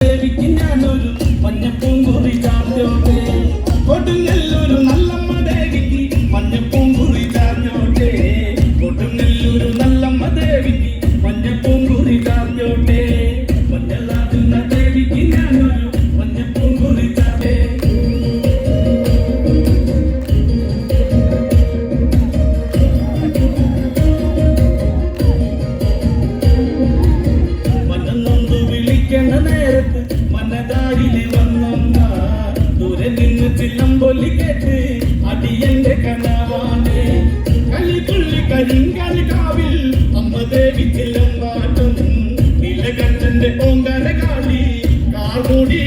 ദേവിക്ക് ഞാനൊരു മഞ്ഞപ്പൂങ്കുറി ചാർത്തോട്ടെ കൊടുങ്ങല്ലൂരു നല്ലമ്മ ദേവിക്ക് മഞ്ഞപ്പൂങ്കുറി ചാർത്തോട്ടെ കൊടുങ്ങല്ലൂരു നല്ലമ്മ ദേവിക്ക് മഞ്ഞപ്പൂങ്കുറി ചാർത്തോട്ടെ മഞ്ഞളാകുന്ന ദേവിക്ക് ഞാനൊരു മഞ്ഞപ്പൂങ്കുറി ചാർത്തേ നേരത്ത് മനതാരില് വന്നമ്മ ദൂരെ നിന്ന് ചില്ലമ്പൊലി കേട്ട് അടിയന്റെ കനവാണ് കളിപ്പുള്ളി കരിങ്കാലി കാവിൽ അമ്മ ദേവി ചില്ലമ്പാട്ടും നിലകണ്ഠന്റെ ഓങ്കാര കാളി കാർമൂടി